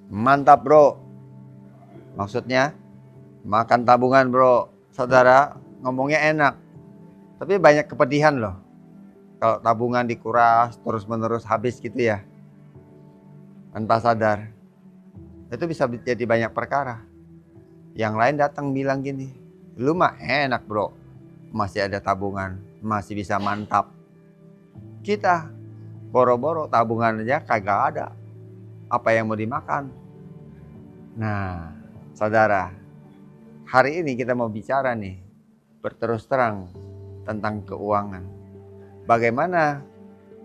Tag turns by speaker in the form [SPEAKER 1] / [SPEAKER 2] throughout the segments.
[SPEAKER 1] Mantap bro. Maksudnya makan tabungan bro. Saudara ngomongnya enak, tapi banyak kepedihan loh. Kalau tabungan dikuras terus menerus habis gitu ya, tanpa sadar. Itu bisa jadi banyak perkara. Yang lain datang bilang gini, lu mah enak bro, masih ada tabungan, masih bisa mantap. Kita boro-boro tabungan aja kagak ada, apa yang mau dimakan. Nah saudara, hari ini kita mau bicara nih, berterus terang tentang keuangan. Bagaimana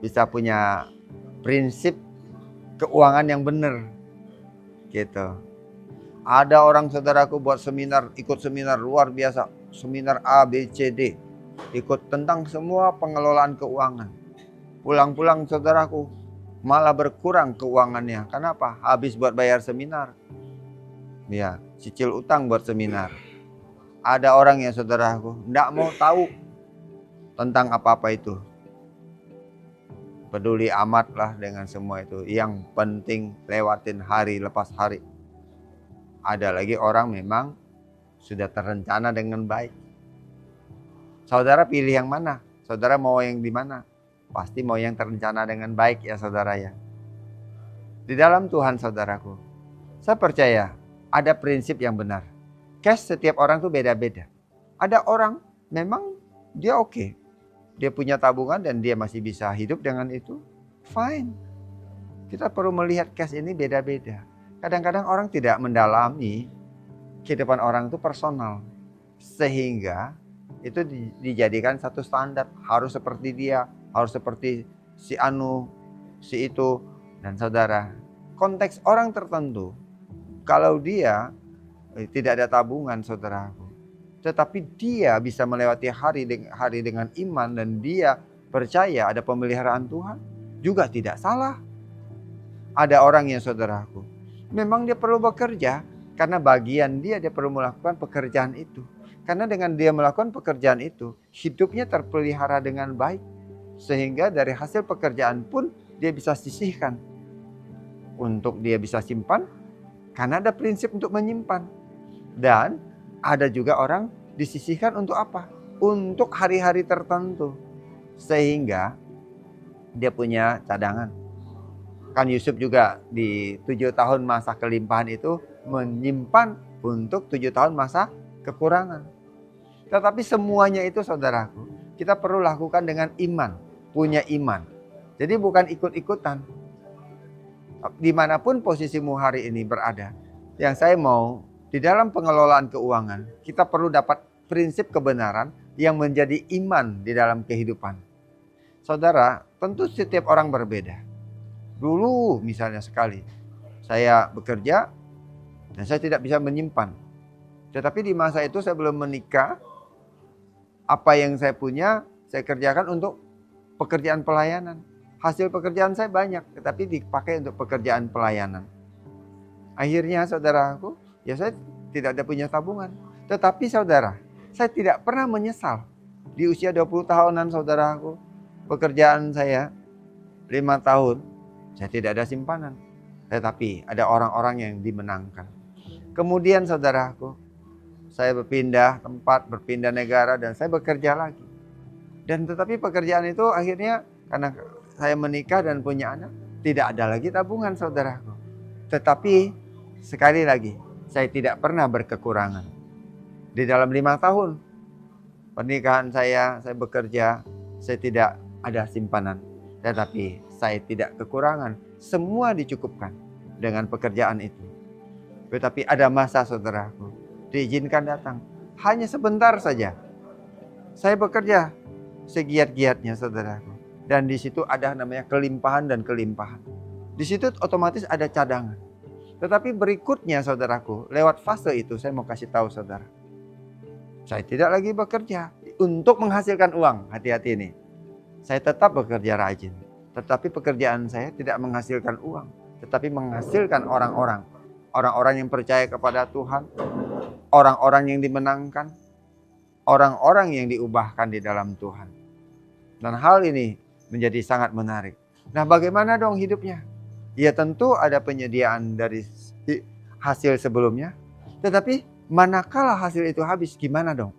[SPEAKER 1] bisa punya prinsip keuangan yang benar gitu. Ada orang saudaraku buat seminar, ikut seminar luar biasa, seminar A, B, C, D, ikut tentang semua pengelolaan keuangan. Pulang-pulang saudaraku malah berkurang keuangannya. Kenapa? Habis buat bayar seminar. Ya, cicil utang buat seminar. Ada orang yang saudaraku enggak mau tahu tentang apa-apa itu. Peduli amat lah dengan semua itu. Yang penting lewatin hari lepas hari. Ada lagi orang memang sudah terencana dengan baik. Saudara pilih yang mana? Saudara mau yang di mana? Pasti mau yang terencana dengan baik ya saudara ya. Di dalam Tuhan saudaraku, saya percaya ada prinsip yang benar. Cash setiap orang tuh beda-beda. Ada orang memang dia oke. Dia punya tabungan dan dia masih bisa hidup dengan itu. Fine. Kita perlu melihat cash ini beda-beda. Kadang-kadang orang tidak mendalami kehidupan orang itu personal. Sehingga itu dijadikan satu standar. Harus seperti dia, harus seperti si anu, si itu. Dan saudara, konteks orang tertentu, kalau dia tidak ada tabungan saudaraku, tetapi dia bisa melewati hari dengan iman dan dia percaya ada pemeliharaan Tuhan, juga tidak salah. Ada orang yang saudaraku, memang dia perlu bekerja karena bagian dia perlu melakukan pekerjaan itu. Karena dengan dia melakukan pekerjaan itu, hidupnya terpelihara dengan baik. Sehingga dari hasil pekerjaan pun dia bisa sisihkan. Untuk dia bisa simpan, karena ada prinsip untuk menyimpan. Dan ada juga orang disisihkan untuk apa? Untuk hari-hari tertentu. Sehingga dia punya cadangan. Kan Yusuf juga di 7 tahun masa kelimpahan itu menyimpan untuk 7 tahun masa kekurangan. Tetapi semuanya itu saudaraku, kita perlu lakukan dengan iman, punya iman. Jadi bukan ikut-ikutan. Dimanapun posisimu hari ini berada, yang saya mau di dalam pengelolaan keuangan, kita perlu dapat prinsip kebenaran yang menjadi iman di dalam kehidupan. Saudara, tentu setiap orang berbeda. Dulu misalnya sekali, saya bekerja dan saya tidak bisa menyimpan. Tetapi di masa itu saya belum menikah, apa yang saya punya, saya kerjakan untuk pekerjaan pelayanan. Hasil pekerjaan saya banyak, tetapi dipakai untuk pekerjaan pelayanan. Akhirnya saudaraku, ya saya tidak ada punya tabungan. Tetapi saudara, saya tidak pernah menyesal. Di usia 20 tahunan saudaraku, pekerjaan saya 5 tahun, saya tidak ada simpanan. Tetapi ada orang-orang yang dimenangkan. Kemudian saudaraku, saya berpindah tempat, berpindah negara dan saya bekerja lagi. Dan tetapi pekerjaan itu akhirnya karena saya menikah dan punya anak, tidak ada lagi tabungan saudaraku. Tetapi sekali lagi, saya tidak pernah berkekurangan. Di dalam 5 tahun pernikahan saya bekerja, saya tidak ada simpanan. Tetapi saya tidak kekurangan. Semua dicukupkan dengan pekerjaan itu. Tetapi ada masa saudaraku, diizinkan datang. Hanya sebentar saja. Saya bekerja segiat-giatnya saudaraku. Dan di situ ada namanya kelimpahan dan kelimpahan. Di situ otomatis ada cadangan. Tetapi berikutnya saudaraku, lewat fase itu saya mau kasih tahu saudara. Saya tidak lagi bekerja untuk menghasilkan uang. Hati-hati nih. Saya tetap bekerja rajin. Tetapi pekerjaan saya tidak menghasilkan uang. Tetapi menghasilkan orang-orang. Orang-orang yang percaya kepada Tuhan. Orang-orang yang dimenangkan. Orang-orang yang diubahkan di dalam Tuhan. Dan hal ini menjadi sangat menarik. Nah bagaimana dong hidupnya? Ya tentu ada penyediaan dari hasil sebelumnya. Tetapi manakala hasil itu habis, gimana dong?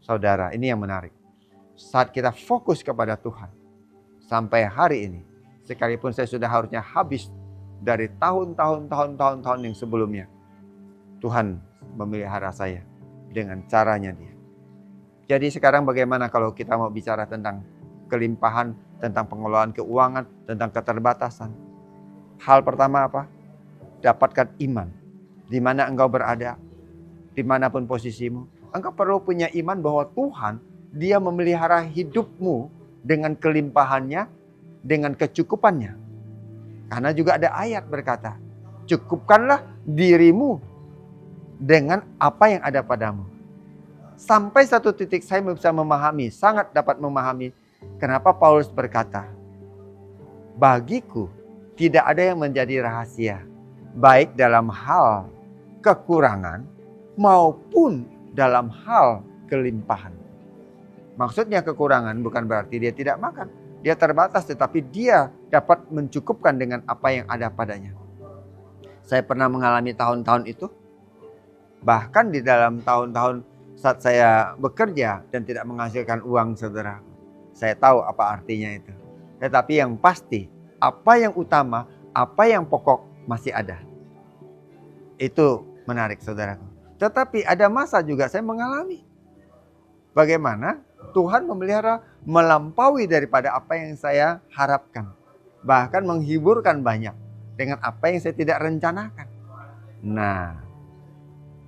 [SPEAKER 1] Saudara, ini yang menarik. Saat kita fokus kepada Tuhan, sampai hari ini, sekalipun saya sudah harusnya habis dari tahun-tahun yang sebelumnya, Tuhan memelihara saya dengan caranya Dia. Jadi sekarang bagaimana kalau kita mau bicara tentang kelimpahan, tentang pengelolaan keuangan, tentang keterbatasan? Hal pertama apa? Dapatkan iman. Di mana engkau berada, dimanapun posisimu, engkau perlu punya iman bahwa Tuhan, Dia memelihara hidupmu dengan kelimpahannya, dengan kecukupannya. Karena juga ada ayat berkata, cukupkanlah dirimu dengan apa yang ada padamu. Sampai satu titik saya bisa memahami, sangat dapat memahami kenapa Paulus berkata, bagiku tidak ada yang menjadi rahasia, baik dalam hal kekurangan maupun dalam hal kelimpahan. Maksudnya kekurangan bukan berarti dia tidak makan. Dia terbatas tetapi dia dapat mencukupkan dengan apa yang ada padanya. Saya pernah mengalami tahun-tahun itu. Bahkan di dalam tahun-tahun saat saya bekerja dan tidak menghasilkan uang, saudara. Saya tahu apa artinya itu. Tetapi yang pasti, apa yang utama, apa yang pokok masih ada. Itu menarik, saudaraku. Tetapi ada masa juga saya mengalami. Bagaimana Tuhan memelihara melampaui daripada apa yang saya harapkan. Bahkan menghiburkan banyak dengan apa yang saya tidak rencanakan. Nah,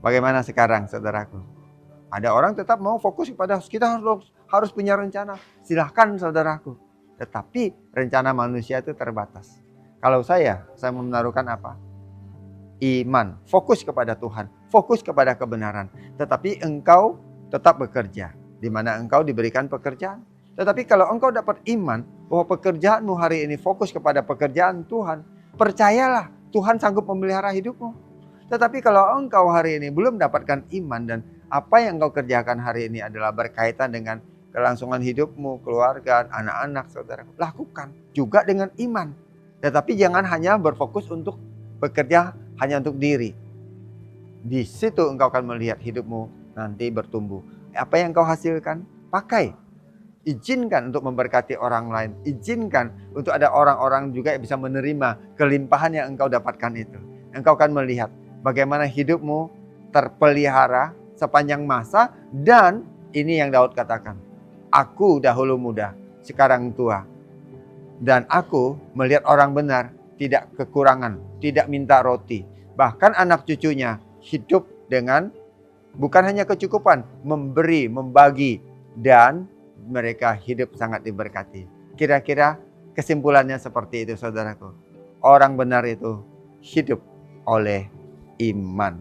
[SPEAKER 1] bagaimana sekarang, saudaraku? Ada orang tetap mau fokus kepada kita harus punya rencana. Silahkan, saudaraku. Tetapi rencana manusia itu terbatas. Kalau saya menaruhkan apa? Iman, fokus kepada Tuhan, fokus kepada kebenaran. Tetapi engkau tetap bekerja, di mana engkau diberikan pekerjaan. Tetapi kalau engkau dapat iman bahwa pekerjaanmu hari ini fokus kepada pekerjaan Tuhan, percayalah Tuhan sanggup memelihara hidupmu. Tetapi kalau engkau hari ini belum dapatkan iman dan apa yang engkau kerjakan hari ini adalah berkaitan dengan kelangsungan hidupmu, keluarga, anak-anak, saudara, lakukan juga dengan iman. Tetapi jangan hanya berfokus untuk bekerja hanya untuk diri. Di situ engkau akan melihat hidupmu nanti bertumbuh. Apa yang engkau hasilkan, pakai. Izinkan untuk memberkati orang lain. Izinkan untuk ada orang-orang juga yang bisa menerima kelimpahan yang engkau dapatkan itu. Engkau akan melihat bagaimana hidupmu terpelihara sepanjang masa. Dan ini yang Daud katakan, aku dahulu muda, sekarang tua. Dan aku melihat orang benar tidak kekurangan, tidak minta roti. Bahkan anak cucunya hidup dengan bukan hanya kecukupan, memberi, membagi. Dan mereka hidup sangat diberkati. Kira-kira kesimpulannya seperti itu, saudaraku. Orang benar itu hidup oleh iman.